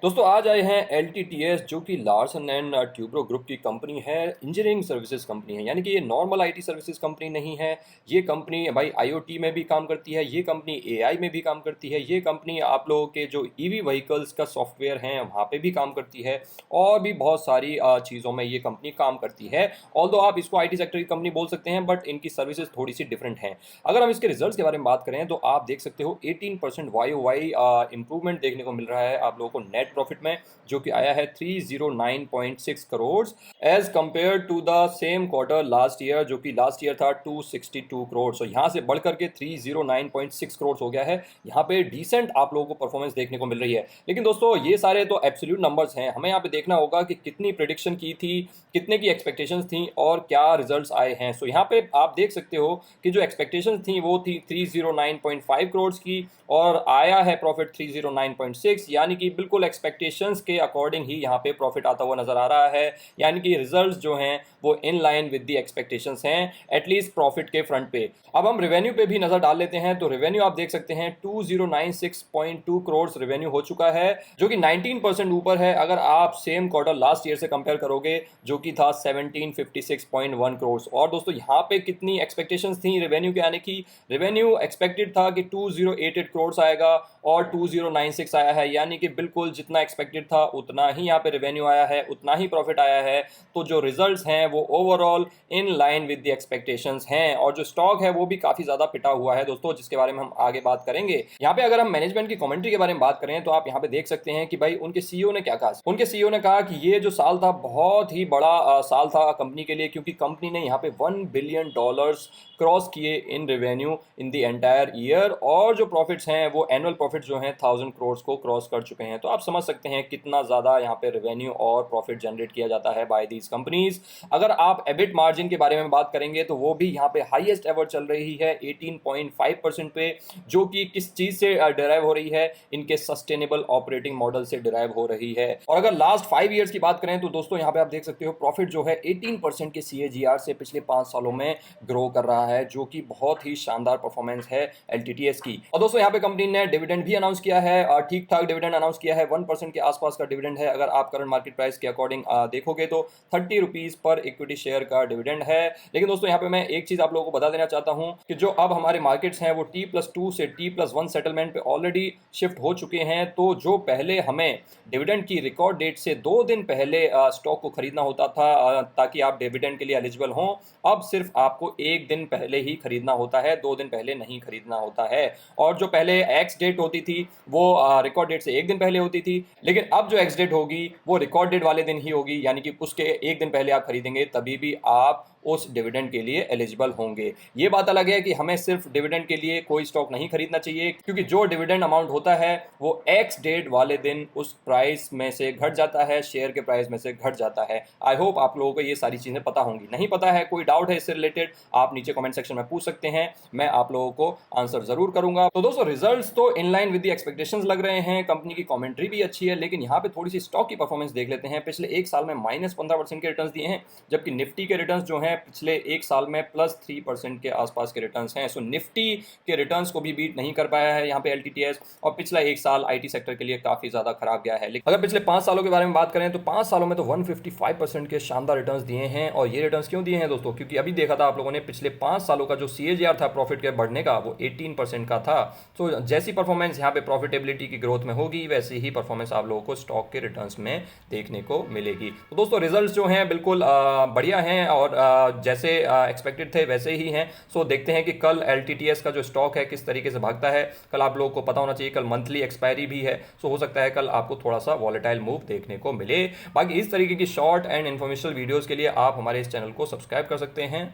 दोस्तों आज आए हैं LTTS जो कि लार्सन एंड ट्यूब्रो ग्रुप की कंपनी है। इंजीनियरिंग सर्विसेज कंपनी है, यानी कि ये नॉर्मल आईटी सर्विसेज कंपनी नहीं है। ये कंपनी भाई आईओटी में भी काम करती है, ये कंपनी एआई में भी काम करती है, ये कंपनी आप लोगों के जो ईवी व्हीकल्स का सॉफ्टवेयर हैं वहाँ पे भी काम करती है और भी बहुत सारी चीज़ों में ये कंपनी काम करती है। ऑल्दो आप इसको आईटी सेक्टर की कंपनी बोल सकते हैं, बट इनकी सर्विसेज थोड़ी सी डिफरेंट हैं। अगर हम इसके रिजल्ट्स के बारे में बात करें तो आप देख सकते हो 18% वाई इंप्रूवमेंट देखने को मिल रहा है आप लोगों को नेट प्रॉफिट में, जो कि आया है 309.6 crore as compared to the same quarter last year, जो कि लास्ट ईयर था 262 करोड़। सो यहाँ से बढ़ करके 309.6 करोड़ हो गया है। यहाँ पे डिसेंट आप लोगों को परफॉर्मेंस देखने को मिल रही है। लेकिन दोस्तों ये सारे तो एब्सोल्यूट नंबर्स हैं, हमें यहाँ पे देखना होगा कि कितनी प्रिडिक्शन की थी, कितने की एक्सपेक्टेशंस थी और क्या रिजल्ट्स आए हैं। सो यहाँ पे आप देख सकते हो कि जो एक्सपेक्टेशंस थी वो थी 309.5 करोड़ की और आया है प्रॉफिट 309.6, यानी कि बिल्कुल एक्सपेक्टेशंस के अकॉर्डिंग ही यहाँ पे प्रॉफिट आता हुआ नजर आ रहा है। यानी कि रिजल्ट्स जो हैं वो in line with the expectations हैं, एटलीस्ट प्रॉफिट के फ्रंट पे। अब हम रेवेन्यू पे भी नजर डाल लेते हैं, तो रेवेन्यू आप देख सकते हैं 2096.2 करोड़ रेवेन्यू हो चुका है, जो कि 19% ऊपर है अगर आप सेम क्वार्टर लास्ट ईयर से कंपेयर करोगे, जो कि था 1756.1 करोड़। और दोस्तों यहाँ पे कितनी एक्सपेक्टेशंस थी रेवेन्यू के आने की? रेवेन्यू एक्सपेक्टेड था कि 2088 करोड़ आएगा और 2096 आया है, यानी कि बिल्कुल जितना एक्सपेक्टेड था उतना ही यहाँ पे रेवेन्यू आया है, उतना ही प्रॉफिट आया है। तो जो रिजल्ट्स हैं वो overall in line with the expectations हैं और जो स्टॉक है वो भी काफी ज्यादा पिटा हुआ है दोस्तों, जिसके बारे में हम आगे बात करेंगे। यहाँ पे अगर हम मैनेजमेंट की कमेंट्री के बारे में बात करें तो आप यहाँ पे देख सकते हैं कि भाई उनके सीईओ ने क्या कहा। उनके सीईओ ने कहा कि ये जो साल था बहुत ही बड़ा साल था कंपनी के लिए, क्योंकि कंपनी ने यहाँ पे $1 बिलियन क्रॉस किए in revenue in the entire year और जो प्रॉफिट्स हैं वो एनुअल प्रॉफिट जो हैं 1000 करोड़ को क्रॉस कर चुके हैं। तो आप समझ सकते हैं कितना ज़्यादा यहाँ पे रेवेन्यू और प्रॉफिट जनरेट किया जाता है बाय दीज कंपनीज। अगर आप एबिट मार्जिन के बारे में बात करेंगे तो वो भी यहाँ पे हाईएस्ट एवर चल रही है 18.5% पे, जो कि किस चीज़ से डिराइव हो रही है? इनके सस्टेनेबल ऑपरेटिंग मॉडल से डिराइव हो रही है। और अगर लास्ट 5 ईयर्स की बात करें तो दोस्तों यहाँ पे आप देख सकते हो प्रॉफिट जो है 18% के CAGR से पिछले 5 सालों में ग्रो कर रहा है, जो कि बहुत ही शानदार परफॉर्मेंस है LTTS की। और दोस्तों यहाँ पे कंपनी ने डिविडेंड भी अनाउंस किया है और ठीक ठाक डिविडेंड अनाउंस किया है, 1% के आसपास का डिविडेंड है। अगर आप करंट मार्केट प्राइस के अकॉर्डिंग देखोगे तो 30 रुपीज पर इक्विटी शेयर का डिविडेंड है। लेकिन दोस्तों यहाँ पे मैं एक चीज आप लोगों को बता देना चाहता हूँ कि जो अब हमारे मार्केट्स हैं वो T+2 से T+1 सेटलमेंट पे ऑलरेडी शिफ्ट हो चुके हैं। तो जो पहले हमें डिविडेंड की रिकॉर्ड डेट से 2 दिन पहले स्टॉक को खरीदना होता था ताकि आप डिविडेंड के लिए एलिजिबल हों, अब सिर्फ आपको 1 दिन पहले ही खरीदना होता है, 2 दिन पहले नहीं खरीदना होता है। और जो पहले एक्स डेट होती थी वो रिकॉर्ड डेट से 1 दिन पहले होती थी, लेकिन अब जो एक्स डेट होगी वो रिकॉर्ड डेट वाले दिन ही होगी, यानी कि उसके 1 दिन पहले आप खरीदेंगे तभी भी आप उस डिविडेंड के लिए एलिजिबल होंगे। ये बात अलग है कि हमें सिर्फ डिविडेंड के लिए कोई स्टॉक नहीं खरीदना चाहिए, क्योंकि जो डिविडेंड अमाउंट होता है वो एक्स डेट वाले दिन उस प्राइस में से घट जाता है, शेयर के प्राइस में से घट जाता है। आई होप आप लोगों को ये सारी चीजें पता होंगी। नहीं पता है, कोई डाउट है इससे रिलेटेड, आप नीचे कमेंट सेक्शन में पूछ सकते हैं, मैं आप लोगों को आंसर जरूर करूंगा। तो दोस्तों रिजल्ट्स तो in line with the expectations लग रहे हैं, कंपनी की कमेंट्री भी अच्छी है, लेकिन यहाँ पे थोड़ी सी स्टॉक की परफॉर्मेंस देख लेते हैं। पिछले एक साल में -15% के रिटर्न्स दिए हैं, जबकि निफ्टी के रिटर्न्स जो हैं पिछले एक साल में +3% के आसपास के रिटर्न्स हैं। सो निफ्टी के रिटर्न्स को भी बीट नहीं कर पाया है यहाँ पे LTTS, और पिछला एक साल आईटी सेक्टर के लिए काफी ज्यादा खराब गया है। अगर पिछले 5 सालों के बारे में बात करें तो 5 सालों में तो 155% के शानदार रिटर्न्स दिए हैं। और ये रिटर्न्स क्यों दिए हैं दोस्तों? क्योंकि अभी देखा था आप लोगों ने पिछले 5 सालों का जो CAGR था प्रॉफिट के बढ़ने का वो 18% का था। तो जैसी परफॉर्मेंस यहाँ पे प्रॉफिटेबिलिटी की ग्रोथ में होगी वैसी ही परफॉर्मेंस आप लोगों को स्टॉक के रिटर्न्स में देखने को मिलेगी। तो दोस्तों रिजल्ट्स जो हैं बिल्कुल बढ़िया हैं और जैसे एक्सपेक्टेड थे वैसे ही हैं। सो देखते हैं कि कल LTTS का जो स्टॉक है किस तरीके से भागता है। कल आप लोगों को पता होना चाहिए कल मंथली एक्सपायरी भी है, सो हो सकता है कल आपको थोड़ा सा वॉलेटाइल मूव देखने को मिले। बाकी इस तरीके की शॉर्ट एंड इन्फॉर्मेशनल वीडियोस के लिए आप हमारे इस चैनल को सब्सक्राइब कर सकते हैं।